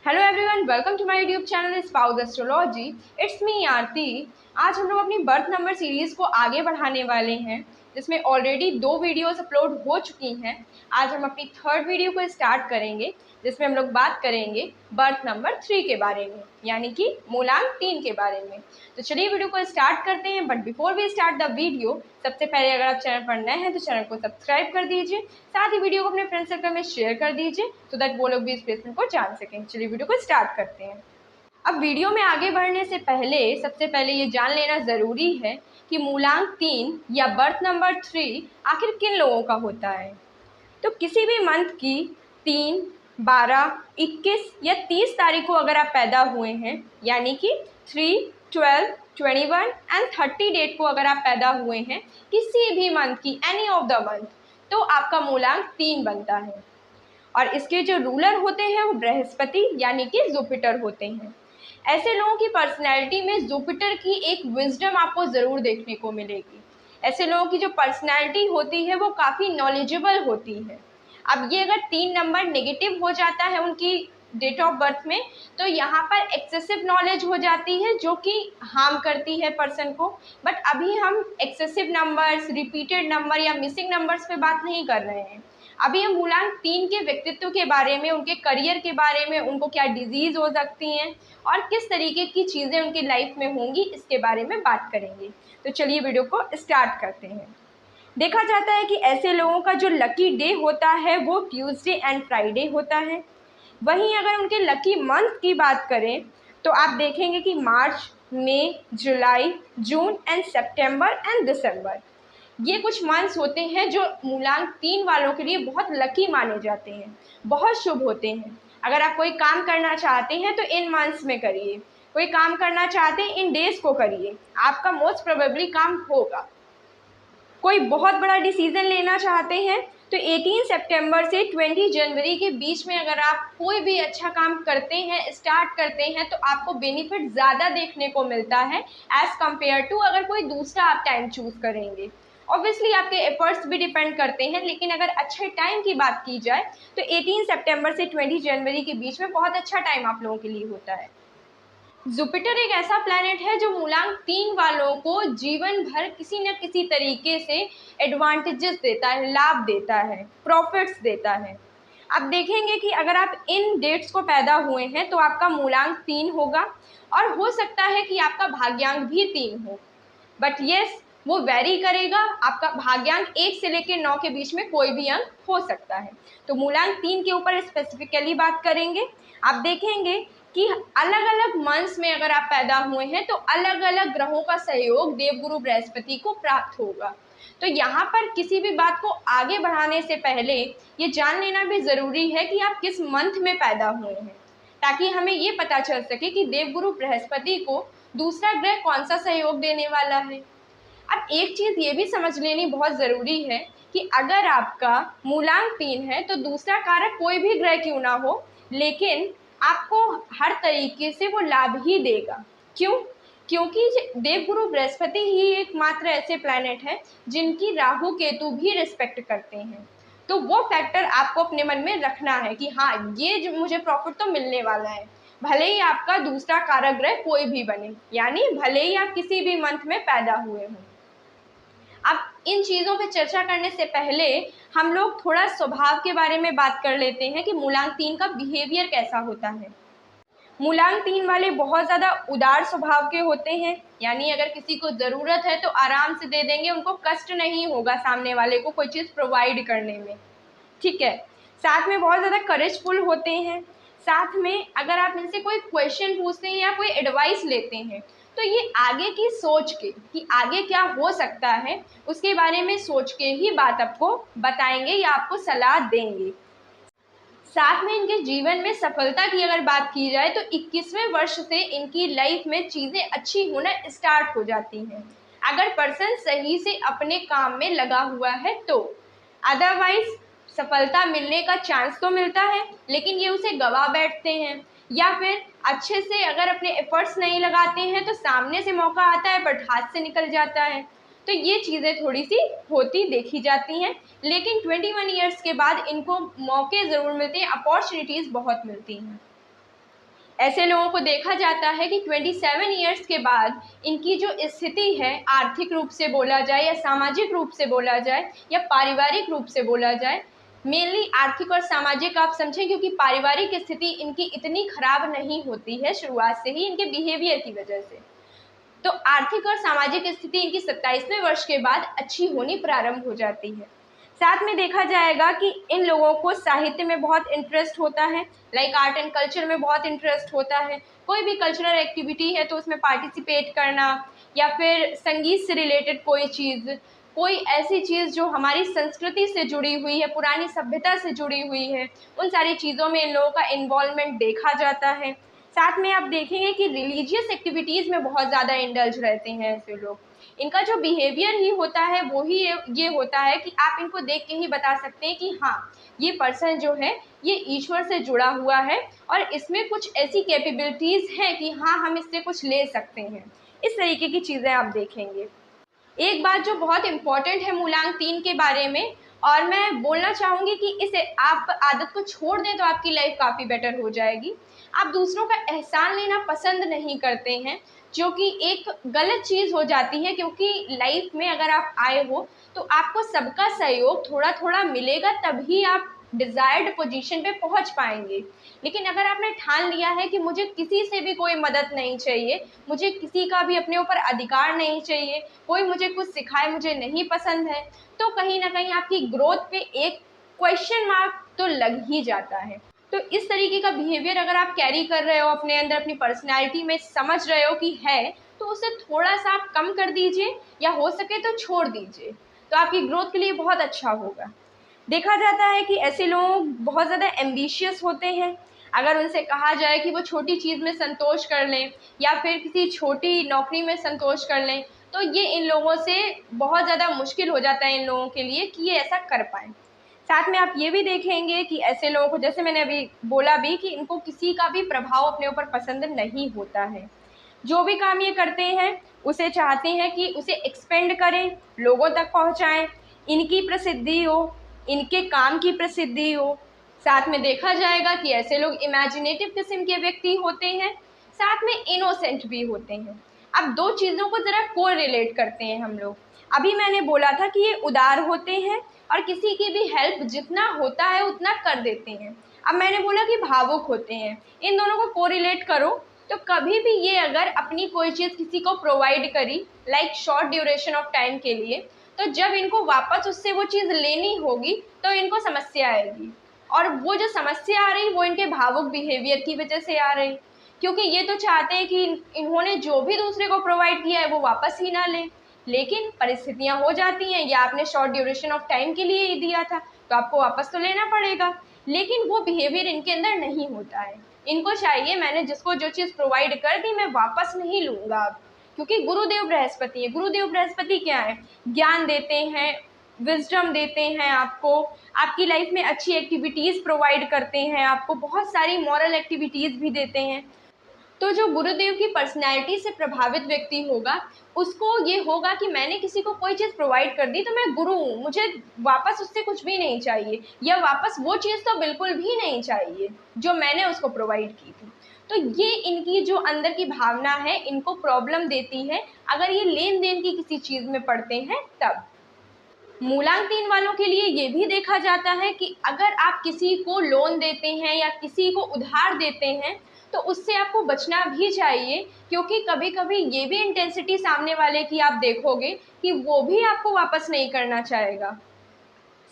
Hello everyone, welcome to my YouTube channel spouse astrology. It's me Aarti. आज हम लोग अपनी बर्थ नंबर सीरीज़ को आगे बढ़ाने वाले हैं, जिसमें ऑलरेडी 2 वीडियोस अपलोड हो चुकी हैं। आज हम अपनी थर्ड वीडियो को स्टार्ट करेंगे, जिसमें हम लोग बात करेंगे बर्थ नंबर 3 के बारे में, यानी कि मूलांक 3 के बारे में। तो चलिए वीडियो को स्टार्ट करते हैं। But before we start the video, सबसे पहले अगर आप चैनल पर नए हैं तो चैनल को सब्सक्राइब कर दीजिए, साथ ही वीडियो को अपने फ्रेंड सर्कल में शेयर कर दीजिए सो दैट वो लोग भी इस प्लेसमेंट को जान सकें। चलिए वीडियो को स्टार्ट करते हैं। अब वीडियो में आगे बढ़ने से पहले सबसे पहले ये जान लेना ज़रूरी है कि मूलांक 3 या बर्थ नंबर 3 आखिर किन लोगों का होता है। तो किसी भी मंथ की 3, 12, 21 या 30 तारीख को अगर आप पैदा हुए हैं, यानी कि 3, 12, 21 एंड 30 डेट को अगर आप पैदा हुए हैं किसी भी मंथ की, एनी ऑफ द मंथ, तो आपका मूलांक 3 बनता है। और इसके जो रूलर होते हैं वो बृहस्पति यानी कि जुपिटर होते हैं। ऐसे लोगों की पर्सनैलिटी में जुपिटर की एक विजडम आपको ज़रूर देखने को मिलेगी। ऐसे लोगों की जो पर्सनैलिटी होती है वो काफ़ी नॉलेजेबल होती है। अब ये अगर 3 नंबर नेगेटिव हो जाता है उनकी डेट ऑफ बर्थ में, तो यहाँ पर एक्सेसिव नॉलेज हो जाती है जो कि हार्म करती है पर्सन को। बट अभी हम एक्सेसिव नंबर्स, रिपीटेड नंबर या मिसिंग नंबर्स पे बात नहीं कर रहे हैं। अभी हम मूलांक 3 के व्यक्तित्व के बारे में, उनके करियर के बारे में, उनको क्या डिजीज़ हो सकती हैं और किस तरीके की चीज़ें उनकी लाइफ में होंगी, इसके बारे में बात करेंगे। तो चलिए वीडियो को स्टार्ट करते हैं। देखा जाता है कि ऐसे लोगों का जो लकी डे होता है वो ट्यूसडे एंड फ्राइडे होता है। वहीं अगर उनके लकी मंथ की बात करें तो आप देखेंगे कि मार्च, मई, जुलाई, जून एंड सितंबर एंड दिसंबर, ये कुछ मंथ्स होते हैं जो मूलांक 3 वालों के लिए बहुत लकी माने जाते हैं, बहुत शुभ होते हैं। अगर आप कोई काम करना चाहते हैं तो इन मंथ्स में करिए, कोई काम करना चाहते हैं इन डेज को करिए, आपका मोस्ट प्रोबेबली काम होगा। कोई बहुत बड़ा डिसीजन लेना चाहते हैं तो 18 सितंबर से 20 जनवरी के बीच में अगर आप कोई भी अच्छा काम करते हैं, स्टार्ट करते हैं, तो आपको बेनिफिट ज़्यादा देखने को मिलता है एज़ कम्पेयर टू अगर कोई दूसरा आप टाइम चूज़ करेंगे। ऑब्वियसली आपके एफर्ट्स भी डिपेंड करते हैं, लेकिन अगर अच्छे टाइम की बात की जाए तो 18 सितंबर से 20 जनवरी के बीच में बहुत अच्छा टाइम आप लोगों के लिए होता है। जुपिटर एक ऐसा प्लैनेट है जो मूलांक 3 वालों को जीवन भर किसी न किसी तरीके से एडवांटेजेस देता है, लाभ देता है, प्रॉफिट्स देता है। अब देखेंगे कि अगर आप इन डेट्स को पैदा हुए हैं तो आपका मूलांक 3 होगा, और हो सकता है कि आपका भाग्यांक भी 3 हो। बट येस, वो वेरी करेगा। आपका भाग्यांक 1 से लेकर 9 के बीच में कोई भी अंक हो सकता है। तो मूलांक 3 के ऊपर स्पेसिफिकली बात करेंगे। आप देखेंगे कि अलग अलग मंथ्स में अगर आप पैदा हुए हैं तो अलग अलग ग्रहों का सहयोग देवगुरु बृहस्पति को प्राप्त होगा। तो यहाँ पर किसी भी बात को आगे बढ़ाने से पहले ये जान लेना भी ज़रूरी है कि आप किस मंथ में पैदा हुए हैं, ताकि हमें ये पता चल सके कि देवगुरु बृहस्पति को दूसरा ग्रह कौन सा सहयोग देने वाला है। अब एक चीज़ ये भी समझ लेनी बहुत ज़रूरी है कि अगर आपका मूलांक 3 है तो दूसरा कारक कोई भी ग्रह क्यों ना हो, लेकिन आपको हर तरीके से वो लाभ ही देगा। क्यों? क्योंकि देवगुरु बृहस्पति ही एकमात्र ऐसे प्लैनेट हैं जिनकी राहु केतु भी रिस्पेक्ट करते हैं। तो वो फैक्टर आपको अपने मन में रखना है कि हाँ, ये जो मुझे प्रॉफिट तो मिलने वाला है, भले ही आपका दूसरा कारक ग्रह कोई भी बने, यानी भले ही आप किसी भी मंथ में पैदा हुए हों। अब इन चीज़ों पे चर्चा करने से पहले हम लोग थोड़ा स्वभाव के बारे में बात कर लेते हैं कि मूलांक 3 का बिहेवियर कैसा होता है। मूलांक 3 वाले बहुत ज़्यादा उदार स्वभाव के होते हैं, यानी अगर किसी को ज़रूरत है तो आराम से दे देंगे, उनको कष्ट नहीं होगा सामने वाले को कोई चीज़ प्रोवाइड करने में। ठीक है। साथ में बहुत ज़्यादा करेजफुल होते हैं। साथ में अगर आप इनसे कोई क्वेश्चन पूछते हैं या कोई एडवाइस लेते हैं तो ये आगे की सोच के कि आगे क्या हो सकता है उसके बारे में सोच के ही बात आपको बताएंगे या आपको सलाह देंगे। साथ में इनके जीवन में सफलता की अगर बात की जाए तो 21वें वर्ष से इनकी लाइफ में चीज़ें अच्छी होना स्टार्ट हो जाती हैं, अगर पर्सन सही से अपने काम में लगा हुआ है तो। अदरवाइज सफलता मिलने का चांस तो मिलता है लेकिन ये उसे गवा बैठते हैं, या फिर अच्छे से अगर अपने एफर्ट्स नहीं लगाते हैं तो सामने से मौका आता है बट हाथ से निकल जाता है। तो ये चीज़ें थोड़ी सी होती देखी जाती हैं, लेकिन 21 ईयर्स के बाद इनको मौके ज़रूर मिलते हैं, अपॉर्चुनिटीज़ बहुत मिलती हैं। ऐसे लोगों को देखा जाता है कि 27 ईयर्स के बाद इनकी जो स्थिति है, आर्थिक रूप से बोला जाए या सामाजिक रूप से बोला जाए या पारिवारिक रूप से बोला जाए, मेनली आर्थिक और सामाजिक आप समझें, क्योंकि पारिवारिक स्थिति इनकी इतनी खराब नहीं होती है शुरुआत से ही इनके बिहेवियर की वजह से। तो आर्थिक और सामाजिक स्थिति इनकी 27वें वर्ष के बाद अच्छी होनी प्रारंभ हो जाती है। साथ में देखा जाएगा कि इन लोगों को साहित्य में बहुत इंटरेस्ट होता है, लाइक आर्ट एंड कल्चर में बहुत इंटरेस्ट होता है। कोई भी कल्चरल एक्टिविटी है तो उसमें पार्टिसिपेट करना, या फिर संगीत से रिलेटेड कोई चीज़, कोई ऐसी चीज़ जो हमारी संस्कृति से जुड़ी हुई है, पुरानी सभ्यता से जुड़ी हुई है, उन सारी चीज़ों में इन लोगों का इन्वॉल्वमेंट देखा जाता है। साथ में आप देखेंगे कि रिलीजियस एक्टिविटीज़ में बहुत ज़्यादा इंडल्ज रहते हैं ऐसे लोग। इनका जो बिहेवियर ही होता है वो ही ये होता है कि आप इनको देख के ही बता सकते हैं कि हाँ, ये पर्सन जो है ये ईश्वर से जुड़ा हुआ है और इसमें कुछ ऐसी कैपेबिलिटीज़ हैं कि हाँ, हम इससे कुछ ले सकते हैं। इस तरीके की चीज़ें आप देखेंगे। एक बात जो बहुत इम्पॉर्टेंट है मूलांक 3 के बारे में, और मैं बोलना चाहूँगी कि इसे आप आदत को छोड़ दें तो आपकी लाइफ काफ़ी बेटर हो जाएगी। आप दूसरों का एहसान लेना पसंद नहीं करते हैं, जो कि एक गलत चीज़ हो जाती है, क्योंकि लाइफ में अगर आप आए हो तो आपको सबका सहयोग थोड़ा थोड़ा मिलेगा, तभी आप डिज़ायर्ड पोजीशन पे पहुंच पाएंगे। लेकिन अगर आपने ठान लिया है कि मुझे किसी से भी कोई मदद नहीं चाहिए, मुझे किसी का भी अपने ऊपर अधिकार नहीं चाहिए, कोई मुझे कुछ सिखाए मुझे नहीं पसंद है, तो कहीं ना कहीं आपकी ग्रोथ पे एक क्वेश्चन मार्क तो लग ही जाता है। तो इस तरीके का बिहेवियर अगर आप कैरी कर रहे हो अपने अंदर, अपनी पर्सनैलिटी में समझ रहे हो कि है, तो उसे थोड़ा सा आप कम कर दीजिए या हो सके तो छोड़ दीजिए, तो आपकी ग्रोथ के लिए बहुत अच्छा होगा। देखा जाता है कि ऐसे लोग बहुत ज़्यादा एम्बिशियस होते हैं। अगर उनसे कहा जाए कि वो छोटी चीज़ में संतोष कर लें या फिर किसी छोटी नौकरी में संतोष कर लें, तो ये इन लोगों से बहुत ज़्यादा मुश्किल हो जाता है इन लोगों के लिए कि ये ऐसा कर पाएँ। साथ में आप ये भी देखेंगे कि ऐसे लोगों को, जैसे मैंने अभी बोला भी, कि इनको किसी का भी प्रभाव अपने ऊपर पसंद नहीं होता है। जो भी काम ये करते हैं उसे चाहते हैं कि उसे एक्सपेंड करें, लोगों तक पहुंचाएं, इनकी प्रसिद्धि हो, इनके काम की प्रसिद्धि हो। साथ में देखा जाएगा कि ऐसे लोग इमेजिनेटिव किस्म के व्यक्ति होते हैं, साथ में इनोसेंट भी होते हैं। अब दो चीज़ों को ज़रा को रिलेट करते हैं हम लोग। अभी मैंने बोला था कि ये उदार होते हैं और किसी की भी हेल्प जितना होता है उतना कर देते हैं। अब मैंने बोला कि भावुक होते हैं। इन दोनों को कोरिलेट करो तो कभी भी ये अगर अपनी कोई चीज़ किसी को प्रोवाइड करी, like short duration of time के लिए, तो जब इनको वापस उससे वो चीज़ लेनी होगी तो इनको समस्या आएगी। और वो जो समस्या आ रही वो इनके भावुक बिहेवियर की वजह से आ रही, क्योंकि ये तो चाहते हैं कि इन्होंने जो भी दूसरे को प्रोवाइड किया है वो वापस ही ना लें, लेकिन परिस्थितियां हो जाती हैं, या आपने शॉर्ट ड्यूरेशन ऑफ टाइम के लिए ही दिया था तो आपको वापस तो लेना पड़ेगा। लेकिन वो बिहेवियर इनके अंदर नहीं होता है। इनको चाहिए मैंने जिसको जो चीज़ प्रोवाइड कर दी मैं वापस नहीं लूँगा अब, क्योंकि गुरुदेव बृहस्पति है। गुरुदेव बृहस्पति क्या है? ज्ञान देते हैं, विजडम देते हैं आपको, आपकी लाइफ में अच्छी एक्टिविटीज़ प्रोवाइड करते हैं, आपको बहुत सारी मॉरल एक्टिविटीज़ भी देते हैं। तो जो गुरुदेव की पर्सनैलिटी से प्रभावित व्यक्ति होगा उसको ये होगा कि मैंने किसी को कोई चीज़ प्रोवाइड कर दी तो मैं गुरु हूँ, मुझे वापस उससे कुछ भी नहीं चाहिए, या वापस वो चीज़ तो बिल्कुल भी नहीं चाहिए जो मैंने उसको प्रोवाइड की थी। तो ये इनकी जो अंदर की भावना है इनको प्रॉब्लम देती है अगर ये लेन देन की किसी चीज़ में पड़ते हैं तब। मूलांक 3 वालों के लिए ये भी देखा जाता है कि अगर आप किसी को लोन देते हैं या किसी को उधार देते हैं तो उससे आपको बचना भी चाहिए, क्योंकि कभी कभी ये भी इंटेंसिटी सामने वाले की आप देखोगे कि वो भी आपको वापस नहीं करना चाहेगा।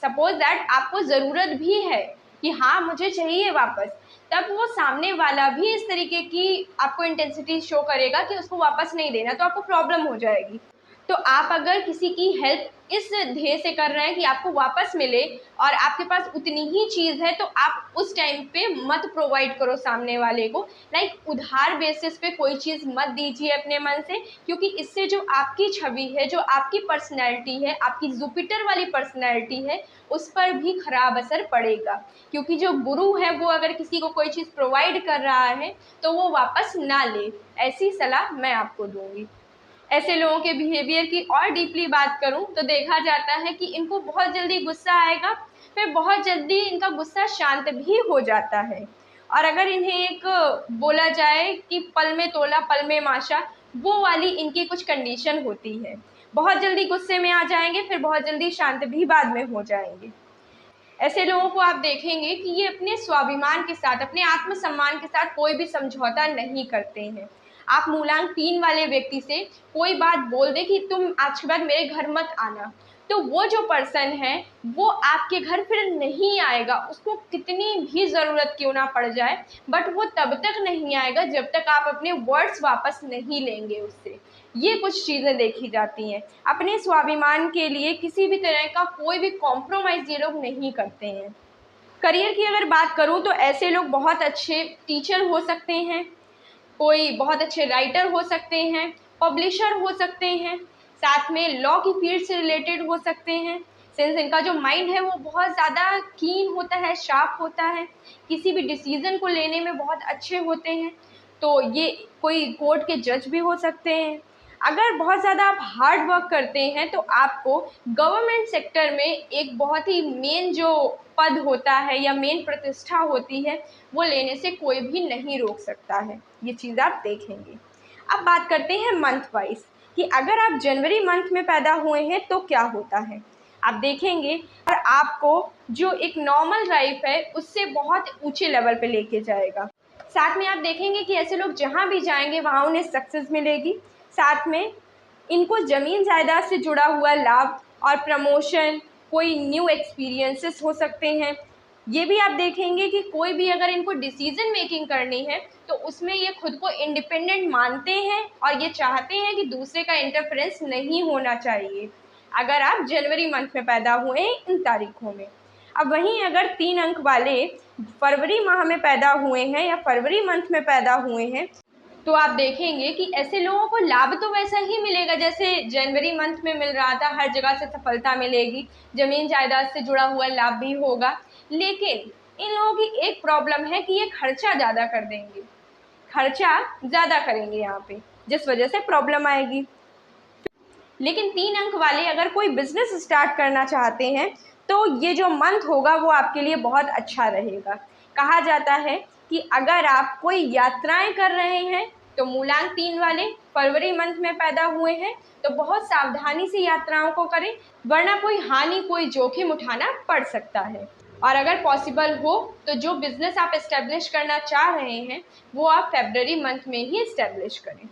सपोज दैट आपको ज़रूरत भी है कि हाँ मुझे चाहिए वापस, तब वो सामने वाला भी इस तरीके की आपको इंटेंसिटी शो करेगा कि उसको वापस नहीं देना, तो आपको प्रॉब्लम हो जाएगी। तो आप अगर किसी की हेल्प इस ध्येय से कर रहे हैं कि आपको वापस मिले और आपके पास उतनी ही चीज़ है, तो आप उस टाइम पे मत प्रोवाइड करो सामने वाले को, लाइक उधार बेसिस पे कोई चीज़ मत दीजिए अपने मन से, क्योंकि इससे जो आपकी छवि है, जो आपकी पर्सनैलिटी है, आपकी जुपिटर वाली पर्सनैलिटी है, उस पर भी खराब असर पड़ेगा। क्योंकि जो गुरु है वो अगर किसी को कोई चीज़ प्रोवाइड कर रहा है तो वो वापस ना ले, ऐसी सलाह मैं आपको दूंगी। ऐसे लोगों के बिहेवियर की और डीपली बात करूं तो देखा जाता है कि इनको बहुत जल्दी गुस्सा आएगा, फिर बहुत जल्दी इनका गुस्सा शांत भी हो जाता है। और अगर इन्हें एक बोला जाए कि पल में तोला पल में माशा, वो वाली इनकी कुछ कंडीशन होती है। बहुत जल्दी गुस्से में आ जाएंगे, फिर बहुत जल्दी शांत भी बाद में हो जाएंगे। ऐसे लोगों को आप देखेंगे कि ये अपने स्वाभिमान के साथ, अपने आत्मसम्मान के साथ कोई भी समझौता नहीं करते हैं। आप मूलांक 3 वाले व्यक्ति से कोई बात बोल दे कि तुम आज के बाद मेरे घर मत आना, तो वो जो पर्सन है वो आपके घर फिर नहीं आएगा, उसको कितनी भी ज़रूरत क्यों ना पड़ जाए, बट वो तब तक नहीं आएगा जब तक आप अपने वर्ड्स वापस नहीं लेंगे उससे। ये कुछ चीज़ें देखी जाती हैं। अपने स्वाभिमान के लिए किसी भी तरह का कोई भी कॉम्प्रोमाइज़ ये लोग नहीं करते हैं। करियर की अगर बात करूँ तो ऐसे लोग बहुत अच्छे टीचर हो सकते हैं, कोई बहुत अच्छे राइटर हो सकते हैं, पब्लिशर हो सकते हैं, साथ में लॉ की फील्ड से रिलेटेड हो सकते हैं। सिंस इनका जो माइंड है वो बहुत ज़्यादा कीन होता है, शार्प होता है, किसी भी डिसीज़न को लेने में बहुत अच्छे होते हैं, तो ये कोई कोर्ट के जज भी हो सकते हैं। अगर बहुत ज़्यादा आप हार्ड वर्क करते हैं तो आपको गवर्नमेंट सेक्टर में एक बहुत ही मेन जो पद होता है या मेन प्रतिष्ठा होती है वो लेने से कोई भी नहीं रोक सकता है। ये चीज़ आप देखेंगे। अब बात करते हैं मंथ वाइज कि अगर आप जनवरी मंथ में पैदा हुए हैं तो क्या होता है। आप देखेंगे और आपको जो एक नॉर्मल लाइफ है उससे बहुत ऊंचे लेवल पे लेके जाएगा। साथ में आप देखेंगे कि ऐसे लोग जहाँ भी जाएंगे वहाँ उन्हें सक्सेस मिलेगी। साथ में इनको ज़मीन जायदाद से जुड़ा हुआ लाभ और प्रमोशन, कोई न्यू एक्सपीरियंसेस हो सकते हैं। ये भी आप देखेंगे कि कोई भी अगर इनको डिसीजन मेकिंग करनी है तो उसमें ये खुद को इंडिपेंडेंट मानते हैं और ये चाहते हैं कि दूसरे का इंटरफेरेंस नहीं होना चाहिए, अगर आप जनवरी मंथ में पैदा हुए हैं इन तारीखों में। अब वहीं अगर 3 अंक वाले फरवरी माह में पैदा हुए हैं या फरवरी मंथ में पैदा हुए हैं तो आप देखेंगे कि ऐसे लोगों को लाभ तो वैसा ही मिलेगा जैसे जनवरी मंथ में मिल रहा था, हर जगह से सफलता मिलेगी, ज़मीन जायदाद से जुड़ा हुआ लाभ भी होगा। लेकिन इन लोगों की एक प्रॉब्लम है कि ये खर्चा ज़्यादा कर देंगे, खर्चा ज़्यादा करेंगे यहाँ पे, जिस वजह से प्रॉब्लम आएगी। लेकिन 3 अंक वाले अगर कोई बिजनेस स्टार्ट करना चाहते हैं तो ये जो मंथ होगा वो आपके लिए बहुत अच्छा रहेगा। कहा जाता है कि अगर आप कोई यात्राएं कर रहे हैं तो मूलांक 3 वाले फरवरी मंथ में पैदा हुए हैं तो बहुत सावधानी से यात्राओं को करें, वरना कोई हानि, कोई जोखिम उठाना पड़ सकता है। और अगर पॉसिबल हो तो जो बिज़नेस आप इस्टेब्लिश करना चाह रहे हैं वो आप फरवरी मंथ में ही इस्टेब्लिश करें।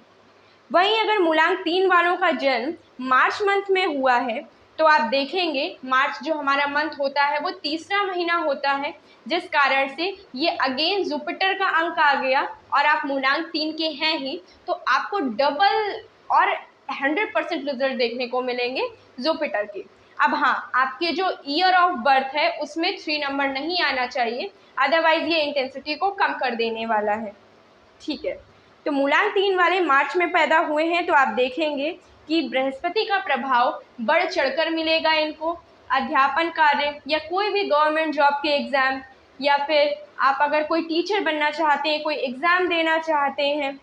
वहीं अगर मूलांक 3 वालों का जन्म मार्च मंथ में हुआ है तो आप देखेंगे मार्च जो हमारा मंथ होता है वो तीसरा महीना होता है, जिस कारण से ये अगेन जुपिटर का अंक आ गया और आप मूलांक 3 के हैं ही, तो आपको डबल और 100% रिजल्ट देखने को मिलेंगे जुपिटर के। अब हाँ, आपके जो ईयर ऑफ बर्थ है उसमें 3 नंबर नहीं आना चाहिए, अदरवाइज ये इंटेंसिटी को कम कर देने वाला है। ठीक है, तो मूलांक 3 वाले मार्च में पैदा हुए हैं तो आप देखेंगे कि बृहस्पति का प्रभाव बढ़ चढ़कर मिलेगा इनको। अध्यापन कार्य या कोई भी गवर्नमेंट जॉब के एग्ज़ाम, या फिर आप अगर कोई टीचर बनना चाहते हैं, कोई एग्ज़ाम देना चाहते हैं,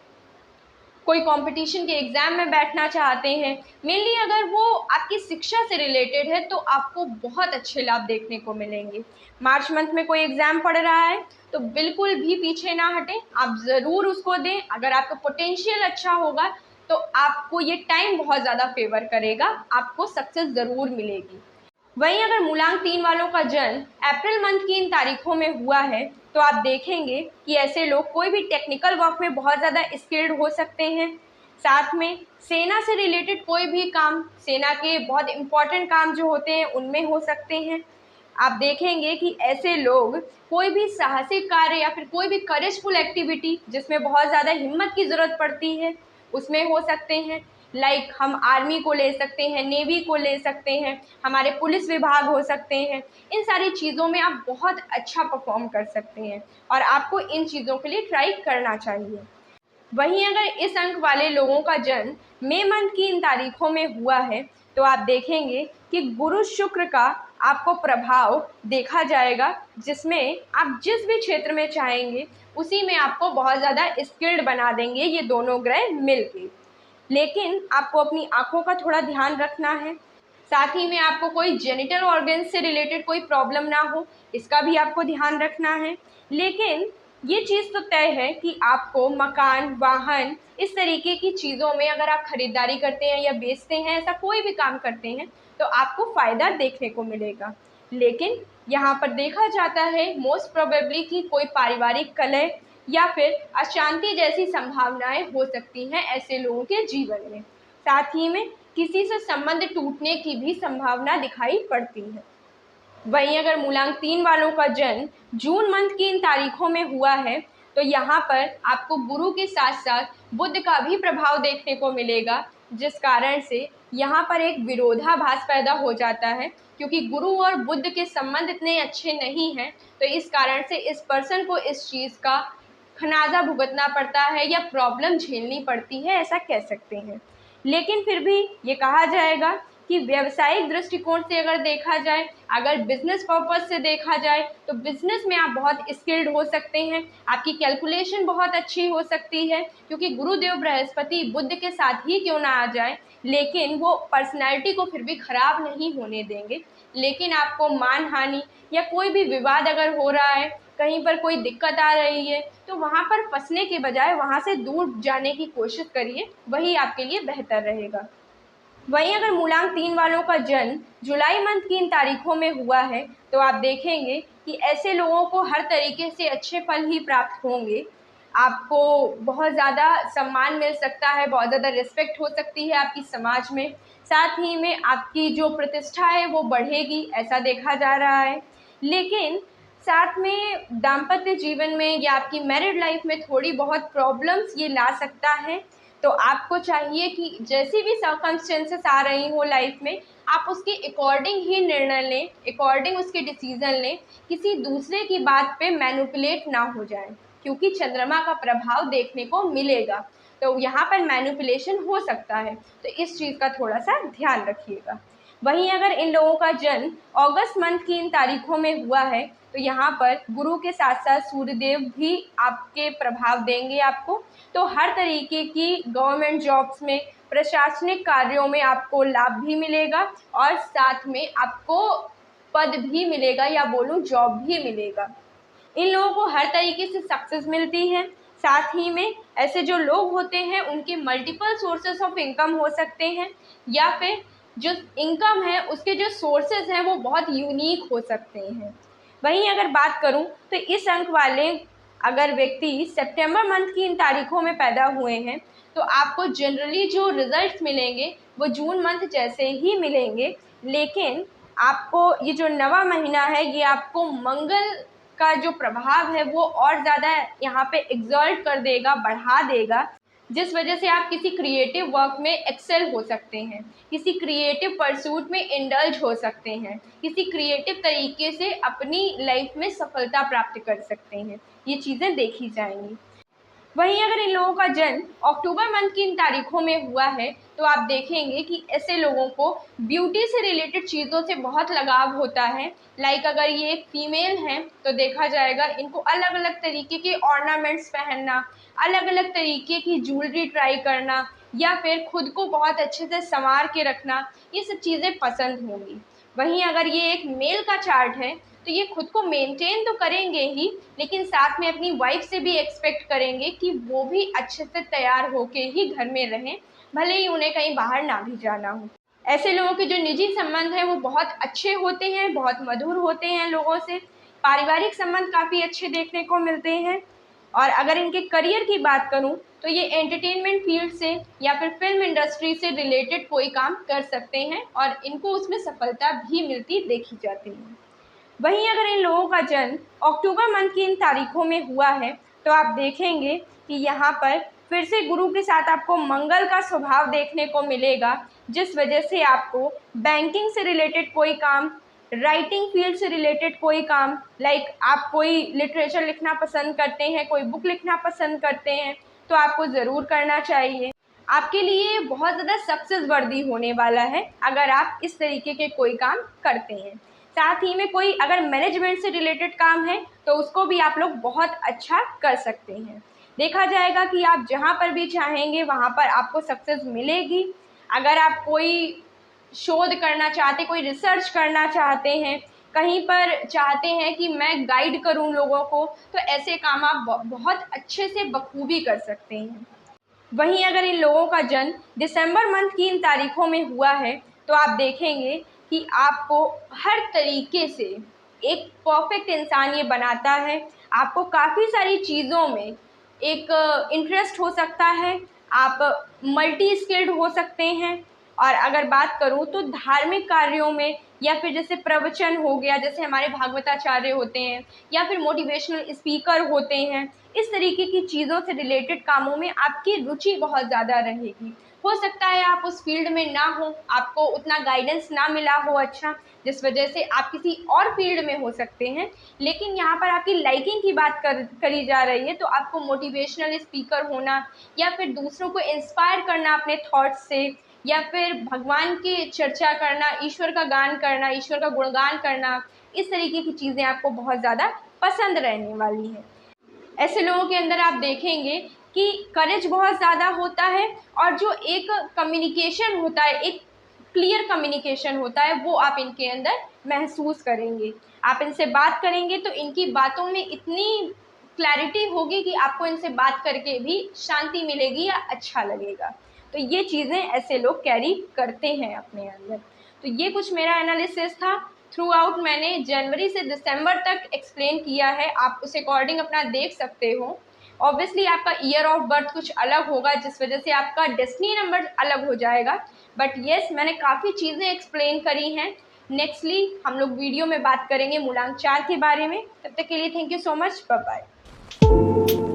कोई कंपटीशन के एग्ज़ाम में बैठना चाहते हैं, मेनली अगर वो आपकी शिक्षा से रिलेटेड है तो आपको बहुत अच्छे लाभ देखने को मिलेंगे। मार्च मंथ में कोई एग्ज़ाम पढ़ रहा है तो बिल्कुल भी पीछे ना हटें, आप ज़रूर उसको दें। अगर आपका पोटेंशियल अच्छा होगा तो आपको ये टाइम बहुत ज़्यादा फेवर करेगा, आपको सक्सेस ज़रूर मिलेगी। वहीं अगर मूलांक 3 वालों का जन्म अप्रैल मंथ की इन तारीखों में हुआ है तो आप देखेंगे कि ऐसे लोग कोई भी टेक्निकल वर्क में बहुत ज़्यादा स्किल्ड हो सकते हैं। साथ में सेना से रिलेटेड कोई भी काम, सेना के बहुत इम्पॉर्टेंट काम जो होते हैं उनमें हो सकते हैं। आप देखेंगे कि ऐसे लोग कोई भी साहसिक कार्य या फिर कोई भी करेजफुल एक्टिविटी जिसमें बहुत ज़्यादा हिम्मत की ज़रूरत पड़ती है उसमें हो सकते हैं। लाइक हम आर्मी को ले सकते हैं, नेवी को ले सकते हैं, हमारे पुलिस विभाग हो सकते हैं। इन सारी चीज़ों में आप बहुत अच्छा परफॉर्म कर सकते हैं और आपको इन चीज़ों के लिए ट्राई करना चाहिए। वहीं अगर इस अंक वाले लोगों का जन्म मई मंथ की इन तारीखों में हुआ है तो आप देखेंगे कि गुरु शुक्र का आपको प्रभाव देखा जाएगा, जिसमें आप जिस भी क्षेत्र में चाहेंगे उसी में आपको बहुत ज़्यादा स्किल्ड बना देंगे ये दोनों ग्रह मिलके। लेकिन आपको अपनी आँखों का थोड़ा ध्यान रखना है, साथ ही में आपको कोई जेनिटल ऑर्गन से रिलेटेड कोई प्रॉब्लम ना हो इसका भी आपको ध्यान रखना है। लेकिन ये चीज़ तो तय है कि आपको मकान, वाहन, इस तरीके की चीज़ों में अगर आप खरीदारी करते हैं या बेचते हैं, ऐसा कोई भी काम करते हैं, तो आपको फ़ायदा देखने को मिलेगा। लेकिन यहाँ पर देखा जाता है मोस्ट प्रोबेबली कि कोई पारिवारिक कलह या फिर अशांति जैसी संभावनाएं हो सकती हैं ऐसे लोगों के जीवन में। साथ ही में किसी से संबंध टूटने की भी संभावना दिखाई पड़ती है। वहीं अगर मूलांक 3 वालों का जन्म जून मंथ की इन तारीखों में हुआ है, तो यहाँ पर आपको गुरु के साथ साथ बुध का भी प्रभाव देखने को मिलेगा, जिस कारण से यहाँ पर एक विरोधाभास पैदा हो जाता है, क्योंकि गुरु और बुध के संबंध इतने अच्छे नहीं हैं, तो इस कारण से इस पर्सन को इस चीज़ का खनाजा भुगतना पड़ता है या प्रॉब्लम झेलनी पड़ती है, ऐसा कह सकते हैं। लेकिन फिर भी ये कहा जाएगा कि व्यावसायिक दृष्टिकोण से अगर देखा जाए, अगर बिजनेस पर्पस से देखा जाए, तो बिजनेस में आप बहुत स्किल्ड हो सकते हैं, आपकी कैलकुलेशन बहुत अच्छी हो सकती है, क्योंकि गुरुदेव बृहस्पति बुध के साथ ही क्यों ना आ जाए, लेकिन वो पर्सनैलिटी को फिर भी खराब नहीं होने देंगे। लेकिन आपको मानहानि या कोई भी विवाद अगर हो रहा है, कहीं पर कोई दिक्कत आ रही है, तो वहाँ पर फंसने के बजाय वहाँ से दूर जाने की कोशिश करिए, वही आपके लिए बेहतर रहेगा। वहीं अगर मूलांक 3 वालों का जन्म जुलाई मंथ की इन तारीखों में हुआ है, तो आप देखेंगे कि ऐसे लोगों को हर तरीके से अच्छे फल ही प्राप्त होंगे। आपको बहुत ज़्यादा सम्मान मिल सकता है, बहुत ज़्यादा रिस्पेक्ट हो सकती है आपकी समाज में, साथ ही में आपकी जो प्रतिष्ठा है वो बढ़ेगी, ऐसा देखा जा रहा है। लेकिन साथ में दाम्पत्य जीवन में या आपकी मैरिड लाइफ में थोड़ी बहुत प्रॉब्लम्स ये ला सकता है। तो आपको चाहिए कि जैसी भी सर्कमस्टेंसेस आ रही हो लाइफ में, आप उसके अकॉर्डिंग ही निर्णय लें, अकॉर्डिंग उसके डिसीजन लें, किसी दूसरे की बात पे मैनिपुलेट ना हो जाए, क्योंकि चंद्रमा का प्रभाव देखने को मिलेगा, तो यहाँ पर मैनिपुलेशन हो सकता है, तो इस चीज़ का थोड़ा सा ध्यान रखिएगा। वहीं अगर इन लोगों का जन्म अगस्त मंथ की इन तारीखों में हुआ है, तो यहाँ पर गुरु के साथ साथ सूर्यदेव भी आपके प्रभाव देंगे आपको, तो हर तरीके की गवर्नमेंट जॉब्स में, प्रशासनिक कार्यों में आपको लाभ भी मिलेगा और साथ में आपको पद भी मिलेगा या बोलूँ जॉब भी मिलेगा। इन लोगों को हर तरीके से सक्सेस मिलती है। साथ ही में ऐसे जो लोग होते हैं उनके मल्टीपल सोर्सेस ऑफ इनकम हो सकते हैं, या फिर जो इनकम है उसके जो सोर्सेज हैं वो बहुत यूनिक हो सकते हैं। वहीं अगर बात करूं तो इस अंक वाले अगर व्यक्ति सितंबर मंथ की इन तारीखों में पैदा हुए हैं, तो आपको जनरली जो रिजल्ट्स मिलेंगे वो जून मंथ जैसे ही मिलेंगे। लेकिन आपको ये जो नवा महीना है ये आपको मंगल का जो प्रभाव है वो और ज़्यादा यहाँ पे एक्सर्ट कर देगा, बढ़ा देगा, जिस वजह से आप किसी क्रिएटिव वर्क में एक्सेल हो सकते हैं, किसी क्रिएटिव परसूट में इंडल्ज हो सकते हैं, किसी क्रिएटिव तरीके से अपनी लाइफ में सफलता प्राप्त कर सकते हैं। ये चीज़ें देखी जाएंगी। वहीं अगर इन लोगों का जन्म अक्टूबर मंथ की इन तारीखों में हुआ है, तो आप देखेंगे कि ऐसे लोगों को ब्यूटी से रिलेटेड चीज़ों से बहुत लगाव होता है। लाइक अगर ये एक फीमेल हैं तो देखा जाएगा इनको अलग अलग तरीके के ऑर्नामेंट्स पहनना, अलग अलग तरीके की ज्वेलरी ट्राई करना, या फिर खुद को बहुत अच्छे से संवार के रखना, ये सब चीज़ें पसंद होंगी। वहीं अगर ये एक मेल का चार्ट है, तो ये खुद को मेंटेन तो करेंगे ही, लेकिन साथ में अपनी वाइफ से भी एक्सपेक्ट करेंगे कि वो भी अच्छे से तैयार होके ही घर में रहें, भले ही उन्हें कहीं बाहर ना भी जाना हो। ऐसे लोगों के जो निजी संबंध हैं वो बहुत अच्छे होते हैं, बहुत मधुर होते हैं लोगों से, पारिवारिक संबंध काफ़ी अच्छे देखने को मिलते हैं। और अगर इनके करियर की बात करूं तो ये एंटरटेनमेंट फील्ड से या फिर फिल्म इंडस्ट्री से रिलेटेड कोई काम कर सकते हैं और इनको उसमें सफलता भी मिलती देखी जाती है। वहीं अगर इन लोगों का जन्म अक्टूबर मंथ की इन तारीखों में हुआ है, तो आप देखेंगे कि यहाँ पर फिर से गुरु के साथ आपको मंगल का स्वभाव देखने को मिलेगा, जिस वजह से आपको बैंकिंग से रिलेटेड कोई काम, राइटिंग फील्ड से रिलेटेड कोई काम, लाइक आप कोई लिटरेचर लिखना पसंद करते हैं, कोई बुक लिखना पसंद करते हैं, तो आपको ज़रूर करना चाहिए। आपके लिए बहुत ज़्यादा सक्सेस वर्दी होने वाला है अगर आप इस तरीके के कोई काम करते हैं। साथ ही में कोई अगर मैनेजमेंट से रिलेटेड काम है तो उसको भी आप लोग बहुत अच्छा कर सकते हैं। देखा जाएगा कि आप जहाँ पर भी चाहेंगे वहाँ पर आपको सक्सेस मिलेगी। अगर आप कोई शोध करना चाहते, कोई रिसर्च करना चाहते हैं, कहीं पर चाहते हैं कि मैं गाइड करूं लोगों को, तो ऐसे काम आप बहुत अच्छे से बखूबी कर सकते हैं। वहीं अगर इन लोगों का जन्म दिसंबर मंथ की इन तारीखों में हुआ है, तो आप देखेंगे कि आपको हर तरीके से एक परफेक्ट इंसान ये बनाता है। आपको काफ़ी सारी चीज़ों में एक इंटरेस्ट हो सकता है, आप मल्टी स्किल्ड हो सकते हैं। और अगर बात करूं तो धार्मिक कार्यों में, या फिर जैसे प्रवचन हो गया, जैसे हमारे भागवताचार्य होते हैं, या फिर मोटिवेशनल स्पीकर होते हैं, इस तरीके की चीज़ों से रिलेटेड कामों में आपकी रुचि बहुत ज़्यादा रहेगी। हो सकता है आप उस फील्ड में ना हो, आपको उतना गाइडेंस ना मिला हो अच्छा, जिस वजह से आप किसी और फील्ड में हो सकते हैं। लेकिन यहाँ पर आपकी लाइकिंग की बात करी जा रही है, तो आपको मोटिवेशनल स्पीकर होना, या फिर दूसरों को इंस्पायर करना अपने थॉट्स से, या फिर भगवान की चर्चा करना, ईश्वर का गान करना, ईश्वर का गुणगान करना, इस तरीके की चीज़ें आपको बहुत ज़्यादा पसंद रहने वाली है। ऐसे लोगों के अंदर आप देखेंगे कि करेज बहुत ज़्यादा होता है, और जो एक कम्युनिकेशन होता है, एक क्लियर कम्युनिकेशन होता है, वो आप इनके अंदर महसूस करेंगे। आप इनसे बात करेंगे तो इनकी बातों में इतनी क्लैरिटी होगी कि आपको इनसे बात करके भी शांति मिलेगी या अच्छा लगेगा। तो ये चीज़ें ऐसे लोग कैरी करते हैं अपने अंदर। तो ये कुछ मेरा एनालिसिस था। थ्रू आउट मैंने जनवरी से दिसंबर तक एक्सप्लेन किया है, आप उस अकॉर्डिंग अपना देख सकते हो। ऑब्वियसली आपका ईयर ऑफ बर्थ कुछ अलग होगा, जिस वजह से आपका डेस्टिनी नंबर अलग हो जाएगा। बट येस, मैंने काफ़ी चीज़ें एक्सप्लेन करी हैं। नेक्स्टली हम लोग वीडियो में बात करेंगे मूलांक 4 के बारे में। तब तक के लिए thank you so much, bye bye.